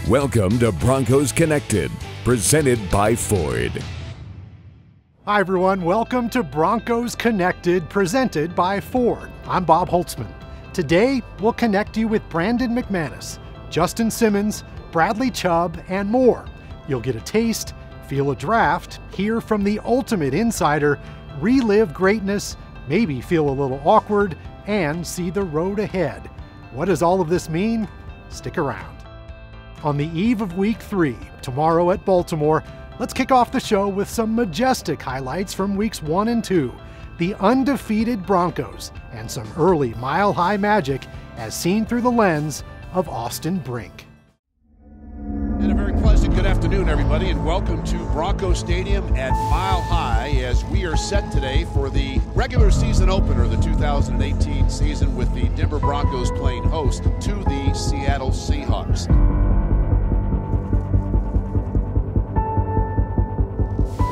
Welcome to Broncos Connected, presented by Ford. Hi everyone, welcome to Broncos Connected, presented by Ford. I'm Bob Holtzman. Today, we'll connect you with Brandon McManus, Justin Simmons, Bradley Chubb, and more. You'll get a taste, feel a draft, hear from the ultimate insider, relive greatness, maybe feel a little awkward, and see the road ahead. What does all of this mean? Stick around. On the eve of Week 3, tomorrow at Baltimore, let's kick off the show with some majestic highlights from Weeks 1 and 2, the undefeated Broncos, and some early mile-high magic as seen through the lens of Austin Brink. And a very pleasant good afternoon, everybody, and welcome to Broncos Stadium at Mile High as we are set today for the regular season opener, the 2018 season, with the Denver Broncos playing host to the Seattle Seahawks.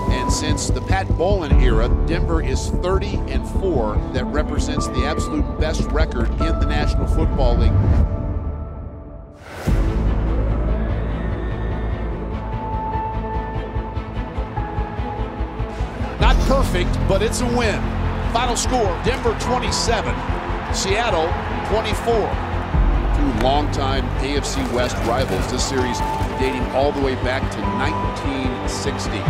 And since the Pat Bowlen era, Denver is 30-4. That represents the absolute best record in the National Football League. Not perfect, but it's a win. Final score, Denver 27, Seattle 24. Two longtime AFC West rivals. This series dating all the way back to 1960.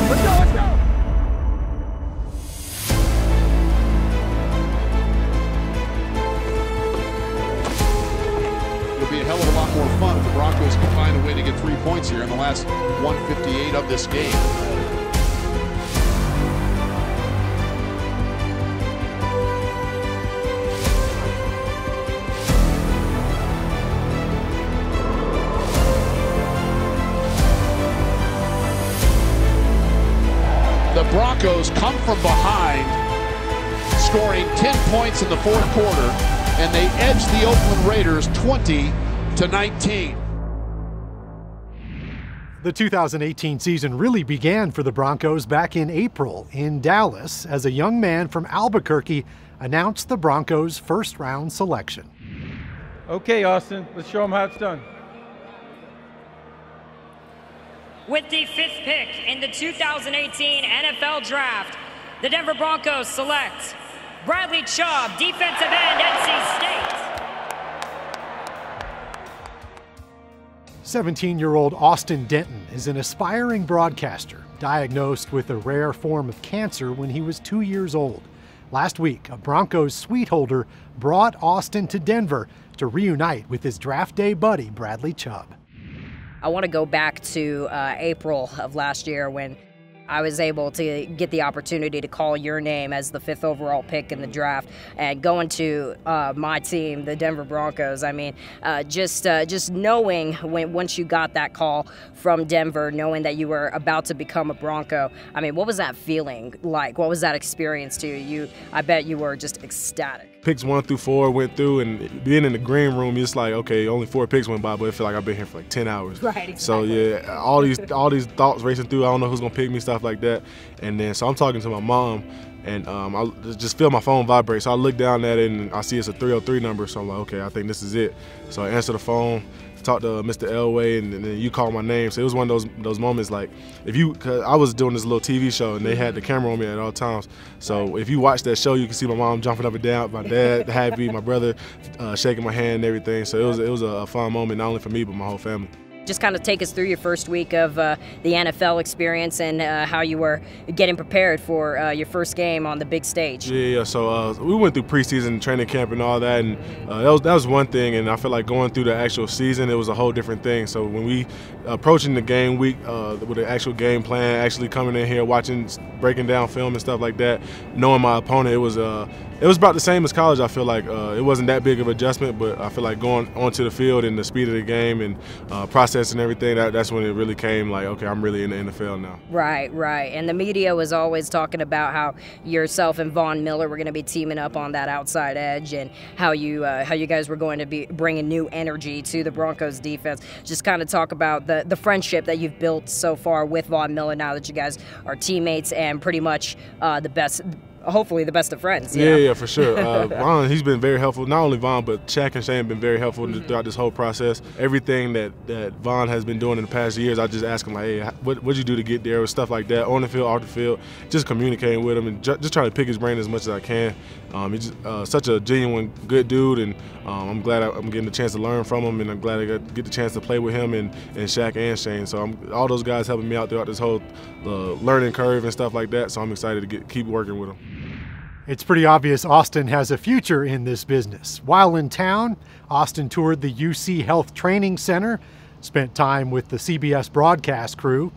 Let's go! It'll be a hell of a lot more fun if the Broncos can find a way to get 3 points here in the last 158 of this game. The Broncos come from behind, scoring 10 points in the fourth quarter, and they edge the Oakland Raiders 20-19. The 2018 season really began for the Broncos back in April in Dallas as a young man from Albuquerque announced the Broncos' first-round selection. Okay, Austin, let's show them how it's done. With the 5th pick in the 2018 NFL Draft, the Denver Broncos select Bradley Chubb, defensive end, NC State. 17-year-old Austin Denton is an aspiring broadcaster, diagnosed with a rare form of cancer when he was 2 years old. Last week, a Broncos suite holder brought Austin to Denver to reunite with his draft day buddy, Bradley Chubb. I want to go back to April of last year when I was able to get the opportunity to call your name as the 5th overall pick in the draft and going to my team, the Denver Broncos. I mean, just knowing once you got that call from Denver, knowing that you were about to become a Bronco, I mean, what was that feeling like? What was that experience to you? I bet you were just ecstatic. Picks 1 through 4 went through, and being in the green room, it's like, okay, only 4 picks went by, but it feel like I've been here for like 10 hours. Right, exactly. So yeah, all these thoughts racing through. I don't know who's gonna pick me, stuff like that. And then so I'm talking to my mom, and I just feel my phone vibrate. So I look down at it, and I see it's a 303 number. So I'm like, okay, I think this is it. So I answer the phone, talk to Mr. Elway, and then you call my name. So it was one of those moments, like, cause I was doing this little TV show, and they had the camera on me at all times. So if you watch that show, you can see my mom jumping up and down, my dad happy, my brother shaking my hand and everything. So it was a fun moment, not only for me, but my whole family. Just kind of take us through your first week of the NFL experience and how you were getting prepared for your first game on the big stage. Yeah. So we went through preseason training camp and all that, and that was one thing. And I feel like going through the actual season, it was a whole different thing. So when we approaching the game week with the actual game plan, actually coming in here, breaking down film and stuff like that, knowing my opponent, it was about the same as college. I feel like it wasn't that big of an adjustment, but I feel like going onto the field and the speed of the game and process and everything, that's when it really came like, okay, I'm really in the NFL now. Right. And the media was always talking about how yourself and Von Miller were going to be teaming up on that outside edge, and how you guys were going to be bringing new energy to the Broncos defense. Just kind of talk about the friendship that you've built so far with Von Miller now that you guys are teammates and pretty much the hopefully the best of friends. Yeah, for sure. Vaughn, he's been very helpful. Not only Vaughn, but Shaq and Shane have been very helpful throughout this whole process. Everything that Vaughn has been doing in the past years, I just ask him, like, hey, what'd you do to get there, or stuff like that, on the field, off the field, just communicating with him and just trying to pick his brain as much as I can. He's just, such a genuine, good dude, and I'm glad I'm getting the chance to learn from him, and I'm glad I get the chance to play with him and Shaq and Shane. So all those guys helping me out throughout this whole learning curve and stuff like that, so I'm excited to keep working with them. It's pretty obvious Austin has a future in this business. While in town, Austin toured the UC Health Training Center, spent time with the CBS broadcast crew,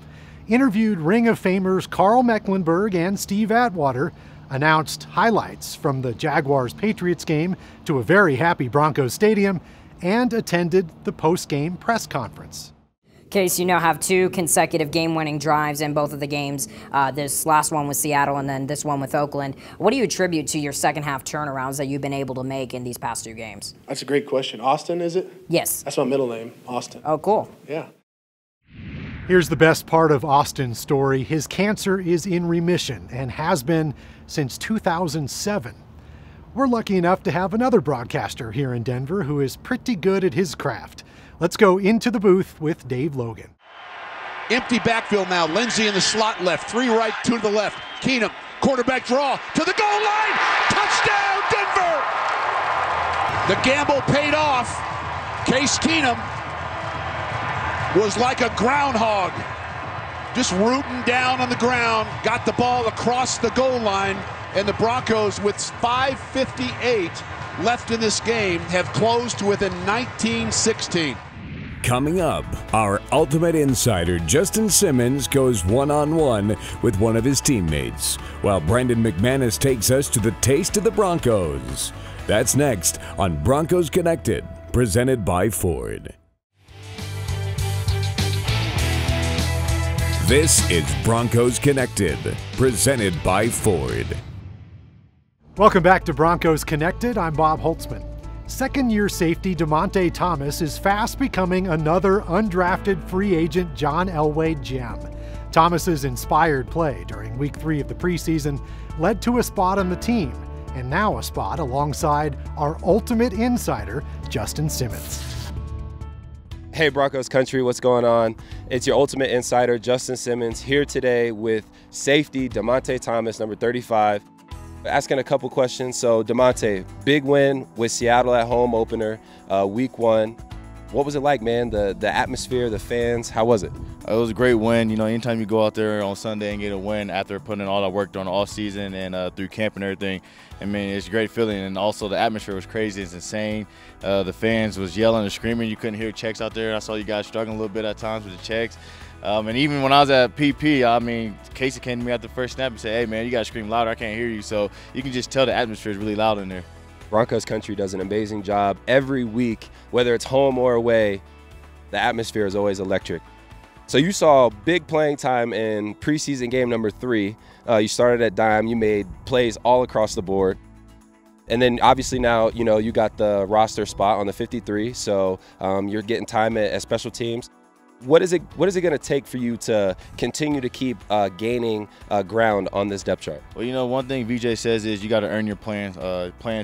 interviewed Ring of Famers Carl Mecklenburg and Steve Atwater, announced highlights from the Jaguars-Patriots game to a very happy Broncos stadium, and attended the post-game press conference. Case, you now have 2 consecutive game-winning drives in both of the games. This last one with Seattle and then this one with Oakland. What do you attribute to your second-half turnarounds that you've been able to make in these past 2 games? That's a great question. Austin, is it? Yes. That's my middle name, Austin. Oh, cool. Yeah. Here's the best part of Austin's story. His cancer is in remission and has been since 2007. We're lucky enough to have another broadcaster here in Denver who is pretty good at his craft. Let's go into the booth with Dave Logan. Empty backfield now. Lindsey in the slot left. 3 right, 2 to the left. Keenum, quarterback draw to the goal line. Touchdown, Denver! The gamble paid off. Case Keenum was like a groundhog, just rooting down on the ground, got the ball across the goal line, and the Broncos, with 5:58 left in this game, have closed to within 19-16. Coming up, our ultimate insider, Justin Simmons, goes one-on-one with one of his teammates, while Brandon McManus takes us to the taste of the Broncos. That's next on Broncos Connected, presented by Ford. This is Broncos Connected, presented by Ford. Welcome back to Broncos Connected. I'm Bob Holtzman. Second-year safety DeMonte Thomas is fast becoming another undrafted free agent John Elway gem. Thomas's inspired play during Week 3 of the preseason led to a spot on the team, and now a spot alongside our ultimate insider, Justin Simmons. Hey Broncos country, what's going on? It's your ultimate insider, Justin Simmons, here today with safety DeMonte Thomas, number 35. Asking a couple questions. So DeMonte, big win with Seattle at home opener, Week 1. What was it like, man? The atmosphere, the fans, how was it? It was a great win. You know, anytime you go out there on Sunday and get a win after putting in all that work during the off season and through camp and everything, I mean, it's a great feeling. And also the atmosphere was crazy. It's insane. The fans was yelling and screaming. You couldn't hear checks out there. I saw you guys struggling a little bit at times with the checks. And even when I was at PP, I mean, Casey came to me at the first snap and said, hey, man, you got to scream louder. I can't hear you. So you can just tell the atmosphere is really loud in there. Broncos country does an amazing job every week, whether it's home or away. The atmosphere is always electric. So you saw big playing time in preseason game number 3. You started at dime. You made plays all across the board. And then obviously now, you know, you got the roster spot on the 53. So you're getting time at special teams. What is it going to take for you to continue to keep gaining ground on this depth chart? Well, you know, one thing VJ says is you got to earn your playing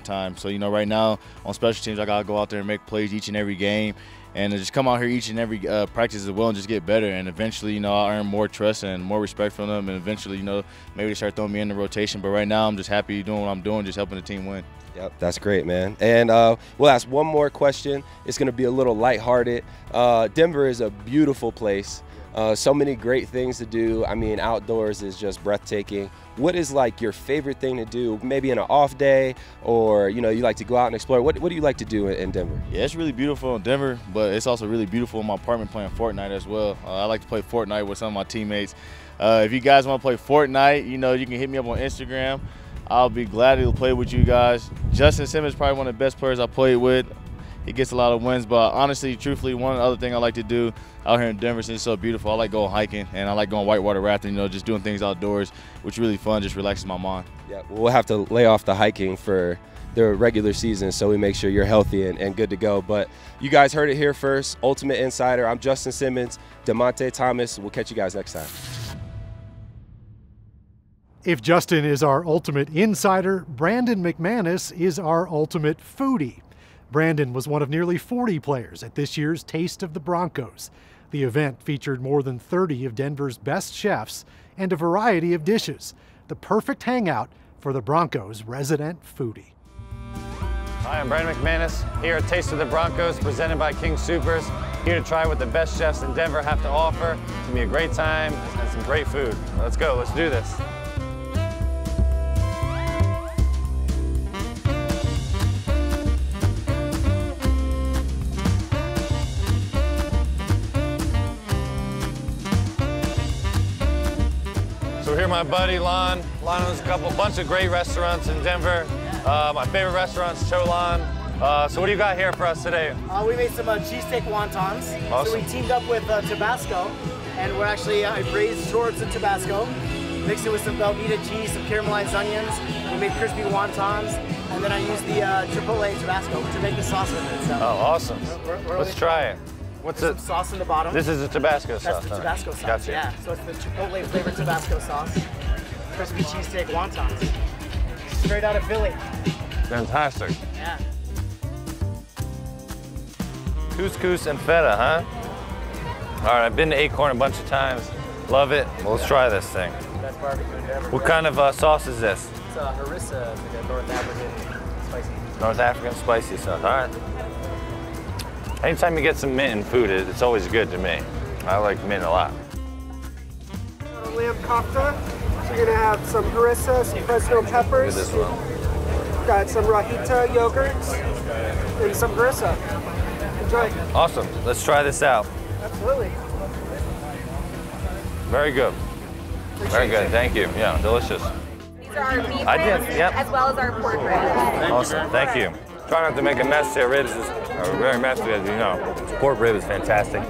time. So, you know, right now on special teams, I got to go out there and make plays each and every game and just come out here each and every practice as well and just get better. And eventually, you know, I'll earn more trust and more respect from them. And eventually, you know, maybe they start throwing me in the rotation. But right now, I'm just happy doing what I'm doing, just helping the team win. Yep, that's great, man. And we'll ask one more question. It's going to be a little lighthearted. Denver is a beautiful place. So many great things to do. I mean, outdoors is just breathtaking. What is like your favorite thing to do? Maybe in an off day, or you know, you like to go out and explore. What do you like to do in Denver? Yeah, it's really beautiful in Denver, but it's also really beautiful in my apartment playing Fortnite as well. I like to play Fortnite with some of my teammates. If you guys want to play Fortnite, you know, you can hit me up on Instagram. I'll be glad to play with you guys. Justin Simmons is probably one of the best players I played with. He gets a lot of wins, but honestly, truthfully, one other thing I like to do out here in Denver, since it's so beautiful, I like going hiking and I like going whitewater rafting, you know, just doing things outdoors, which is really fun, just relaxes my mind. Yeah, we'll have to lay off the hiking for the regular season so we make sure you're healthy and good to go. But you guys heard it here first. Ultimate Insider, I'm Justin Simmons, DeMonte Thomas. We'll catch you guys next time. If Justin is our ultimate insider, Brandon McManus is our ultimate foodie. Brandon was one of nearly 40 players at this year's Taste of the Broncos. The event featured more than 30 of Denver's best chefs and a variety of dishes. The perfect hangout for the Broncos' resident foodie. Hi, I'm Brandon McManus, here at Taste of the Broncos, presented by King Soopers. Here to try what the best chefs in Denver have to offer. It's gonna be a great time and some great food. Let's go, let's do this. So here my buddy Lon. Lon owns a bunch of great restaurants in Denver. My favorite restaurant's Cholan. So what do you got here for us today? We made some cheesesteak wontons. Awesome. So we teamed up with Tabasco, and we're actually I braised shorts in Tabasco, mixed it with some Velveeta cheese, some caramelized onions. We made crispy wontons, and then I used the Chipotle Tabasco to make the sauce with it. So oh, awesome. Let's try it. What's the sauce in the bottom? This is the Tabasco sauce. That's the Tabasco sauce. Gotcha. Yeah. So it's the Chipotle flavored Tabasco sauce. Crispy cheesesteak wontons. Straight out of Philly. Fantastic. Yeah. Couscous and feta, huh? All right, I've been to Acorn a bunch of times. Love it. Well, let's try this thing. Best barbecue in Denver. What kind of sauce is this? It's harissa, it's like a North African spicy. North African spicy sauce. All right. Anytime you get some mint in food, it's always good to me. I like mint a lot. Lamb kofta. So you're gonna have some harissa, some Fresno peppers. Look at this one. Got some rahita yogurt and some harissa. Enjoy. Awesome. Let's try this out. Absolutely. Very good. Very good. Thank you. Yeah, delicious. These are our beef did, ribs, yep. as well as our pork ribs. Awesome. Thank you. Try not to make a mess here. Ribs are very messy, as you know. Pork rib is fantastic.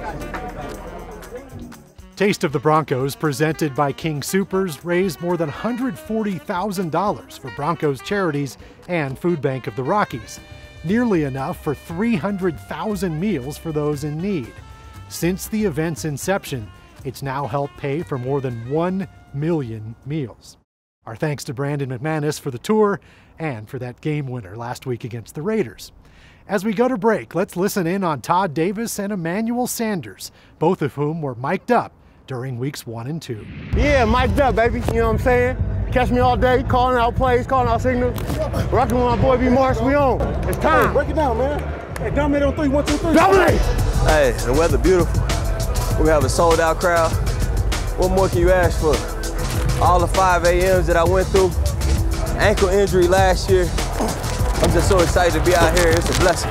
Taste of the Broncos, presented by King Soopers, raised more than $140,000 for Broncos charities and Food Bank of the Rockies, nearly enough for 300,000 meals for those in need. Since the event's inception, it's now helped pay for more than 1 million meals. Our thanks to Brandon McManus for the tour and for that game winner last week against the Raiders. As we go to break, let's listen in on Todd Davis and Emmanuel Sanders, both of whom were mic'd up during weeks 1 and 2. Yeah, mic'd up, baby. You know what I'm saying? Catch me all day, calling out plays, calling out signals. Rocking with my boy B. Marsh, we on. It's time. Hey, break it down, man. Hey, dominate on 3, 1, 2, 3. Dominate! Hey, the weather beautiful. We have a sold out crowd. What more can you ask for? All the 5 a.m.s that I went through, ankle injury last year. I'm just so excited to be out here. It's a blessing.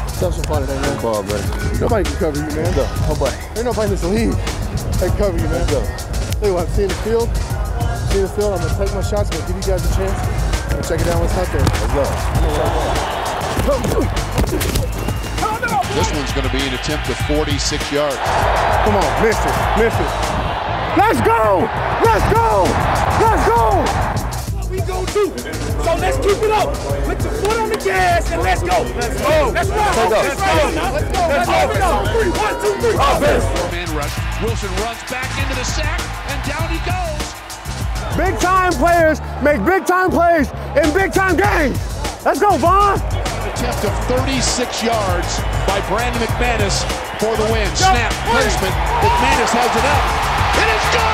Stuff some fun today, man. Ball, buddy. Nobody can cover you, man. Go. Oh, boy. Ain't nobody in this league. They cover you, man. Go. Tell you what, seeing the field, I'm gonna take my shots, I'm gonna give you guys a chance. I'm gonna check it down what's out there. Let's go. This one's going to be an attempt of 46 yards. Come on, miss it, miss it. Let's go! Let's go! Let's go! What we gonna do? So let's keep it up. Put your foot on the gas and let's go. Let's go. Let's go. Let's go. Let's go. Let's go. 1, 2, 3. Offense. Man rush. Wilson runs back into the sack, and down he goes. Big time players make big time plays in big time games. Let's go, Vaughn. Attempt of 36 yards by Brandon McManus for the win. Snap, placement. McManus has it up. It is good!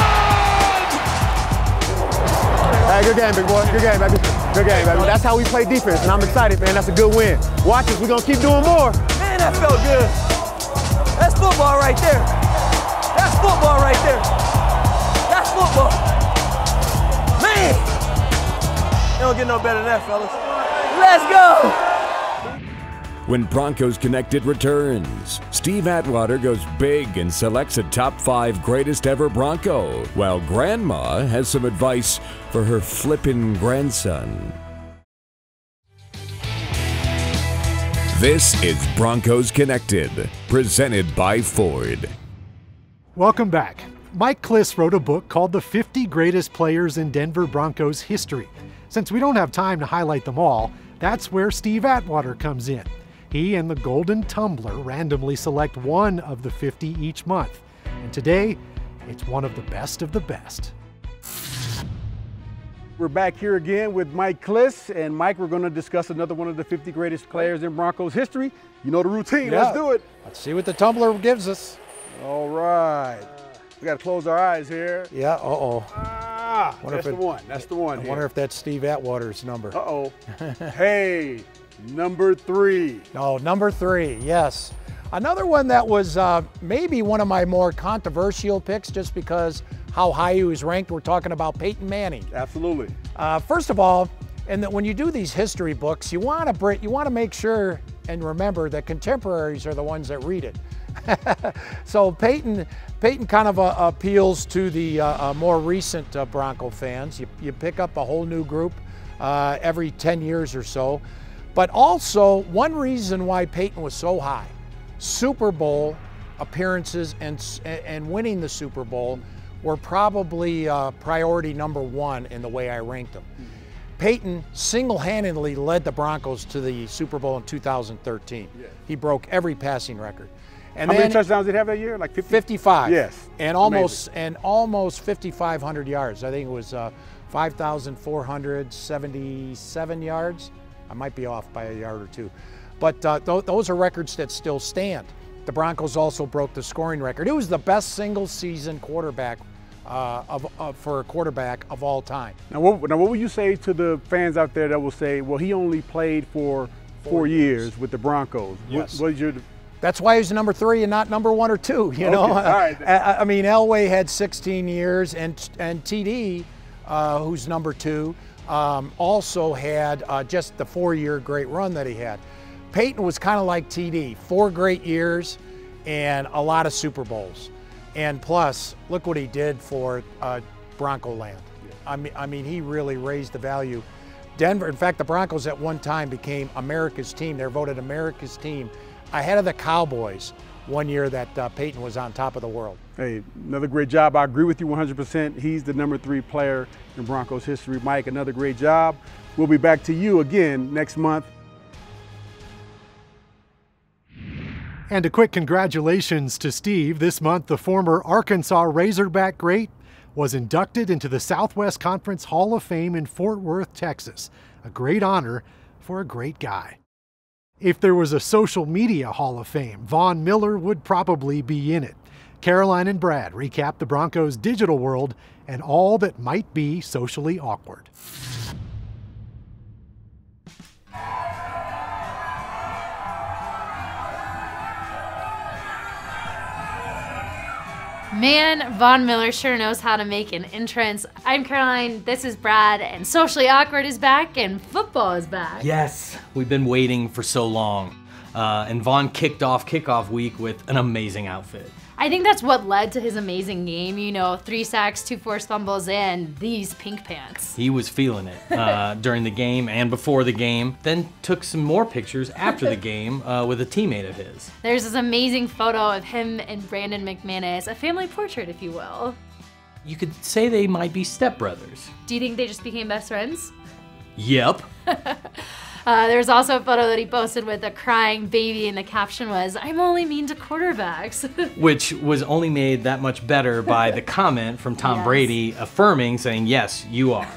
Hey, good game, big boy. Good game, baby. Good game, baby. That's how we play defense, and I'm excited, man. That's a good win. Watch us. We're going to keep doing more. Man, that felt good. That's football right there. That's football right there. That's football. Man! It don't get no better than that, fellas. Let's go! When Broncos Connected returns, Steve Atwater goes big and selects a top 5 greatest ever Bronco, while Grandma has some advice for her flippin' grandson. This is Broncos Connected, presented by Ford. Welcome back. Mike Kliss wrote a book called The 50 Greatest Players in Denver Broncos History. Since we don't have time to highlight them all, that's where Steve Atwater comes in. He and the Golden Tumbler randomly select one of the 50 each month. And today, It's one of the best of the best. We're back here again with Mike Kliss. And Mike, we're going to discuss another one of the 50 greatest players in Broncos history. You know the routine. Yeah. Let's do it. Let's see what the tumbler gives us. All right. We got to close our eyes here. Yeah, uh-oh. That's the one. That's the one. I wonder if that's Steve Atwater's number. Uh-oh. Hey, number 3. No, number 3, yes. Another one that was maybe one of my more controversial picks just because how high he was ranked. We're talking about Peyton Manning. Absolutely. First of all, and that when you do these history books, you want to make sure and remember that contemporaries are the ones that read it. So Peyton kind of appeals to the more recent Bronco fans. You pick up a whole new group every 10 years or so. But also, one reason why Peyton was so high, Super Bowl appearances and winning the Super Bowl were probably priority number 1 in the way I ranked them. Peyton single-handedly led the Broncos to the Super Bowl in 2013. Yeah. He broke every passing record. And how many touchdowns did he have that year? Like 50? 55. Yes. And almost 5,500 yards. I think it was 5,477 yards. I might be off by a yard or two. But those are records that still stand. The Broncos also broke the scoring record. It was the best single-season quarterback for a quarterback of all time. Now what would you say to the fans out there that will say, well, he only played for 4 years with the Broncos? Yes. What is your... That's why he's number 3 and not number 1 or 2, you know? All right. I mean, Elway had 16 years, and TD, who's number 2, also had just the 4-year great run that he had. Peyton was kind of like TD, 4 great years and a lot of Super Bowls. And plus, look what he did for Bronco land. Yeah. I mean, he really raised the value. Denver, in fact, the Broncos at one time became America's team. They're voted America's team ahead of the Cowboys one year that Peyton was on top of the world. Hey, another great job. I agree with you 100%. He's the number 3 player in Broncos history. Mike, another great job. We'll be back to you again next month. And a quick congratulations to Steve. This month, the former Arkansas Razorback great was inducted into the Southwest Conference Hall of Fame in Fort Worth, Texas. A great honor for a great guy. If there was a social media Hall of Fame, Von Miller would probably be in it. Caroline and Brad recap the Broncos' digital world and all that might be socially awkward. Man, Von Miller sure knows how to make an entrance. I'm Caroline, this is Brad, and Socially Awkward is back, and football is back. Yes, we've been waiting for so long. And Von kicked off kickoff week with an amazing outfit. I think that's what led to his amazing game, you know, 3 sacks, 2 forced fumbles, and these pink pants. He was feeling it during the game and before the game, then took some more pictures after the game with a teammate of his. There's this amazing photo of him and Brandon McManus, a family portrait, if you will. You could say they might be stepbrothers. Do you think they just became best friends? Yep. There's also a photo that he posted with a crying baby, and the caption was, "I'm only mean to quarterbacks." Which was only made that much better by the comment from Tom Brady affirming, saying, yes, you are.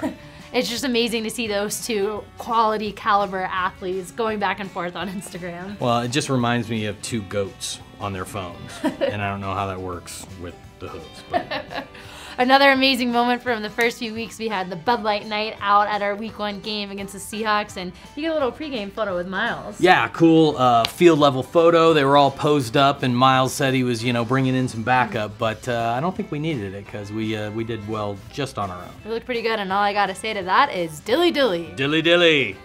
It's just amazing to see those 2 quality caliber athletes going back and forth on Instagram. Well, it just reminds me of 2 goats on their phones, and I don't know how that works with the hooves. But. Another amazing moment from the first few weeks, we had the Bud Light night out at our week 1 game against the Seahawks, and you get a little pregame photo with Miles. Yeah, cool field level photo. They were all posed up, and Miles said he was, bringing in some backup, but I don't think we needed it because we did well just on our own. We looked pretty good, and all I gotta say to that is dilly dilly. Dilly dilly.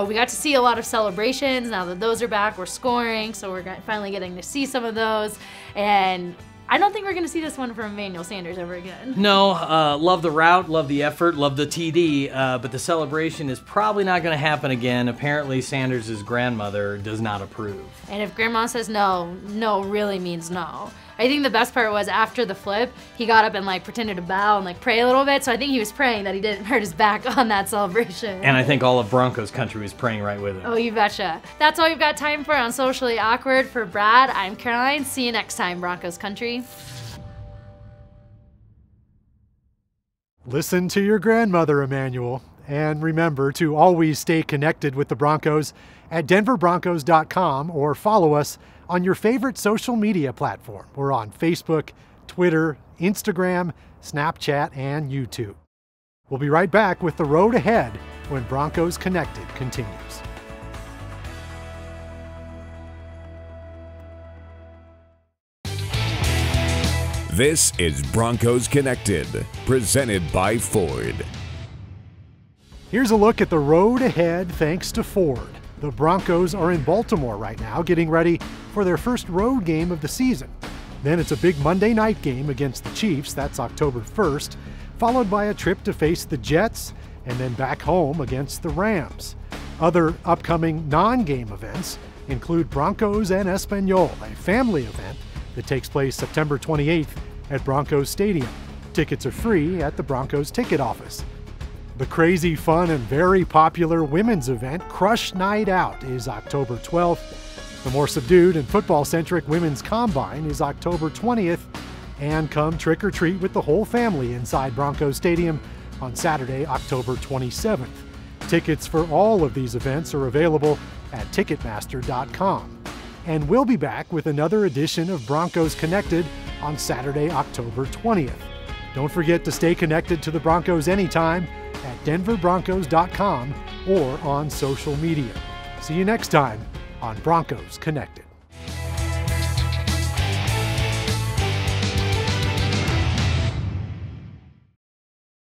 We got to see a lot of celebrations. Now that those are back, we're scoring, so we're finally getting to see some of those, and I don't think we're going to see this one from Emmanuel Sanders ever again. No, love the route, love the effort, love the TD, but the celebration is probably not going to happen again. Apparently Sanders' grandmother does not approve. And if grandma says no, no really means no. I think the best part was after the flip, he got up and pretended to bow and pray a little bit, so I think he was praying that he didn't hurt his back on that celebration. And I think all of Broncos country was praying right with him. Oh, you betcha. That's all we've got time for on Socially Awkward. For Brad, I'm Caroline. See you next time, Broncos country. Listen to your grandmother, Emmanuel. And remember to always stay connected with the Broncos at denverbroncos.com or follow us on your favorite social media platform. We're on Facebook, Twitter, Instagram, Snapchat, and YouTube. We'll be right back with the road ahead when Broncos Connected continues. This is Broncos Connected, presented by Ford. Here's a look at the road ahead thanks to Ford. The Broncos are in Baltimore right now, getting ready for their first road game of the season. Then it's a big Monday night game against the Chiefs, that's October 1st, followed by a trip to face the Jets, and then back home against the Rams. Other upcoming non-game events include Broncos and Español, a family event that takes place September 28th at Broncos Stadium. Tickets are free at the Broncos ticket office. The crazy, fun, and very popular women's event, Crush Night Out, is October 12th. The more subdued and football-centric Women's Combine is October 20th. And come trick or treat with the whole family inside Broncos Stadium on Saturday, October 27th. Tickets for all of these events are available at Ticketmaster.com. And we'll be back with another edition of Broncos Connected on Saturday, October 20th. Don't forget to stay connected to the Broncos anytime at denverbroncos.com or on social media. See you next time on Broncos Connected.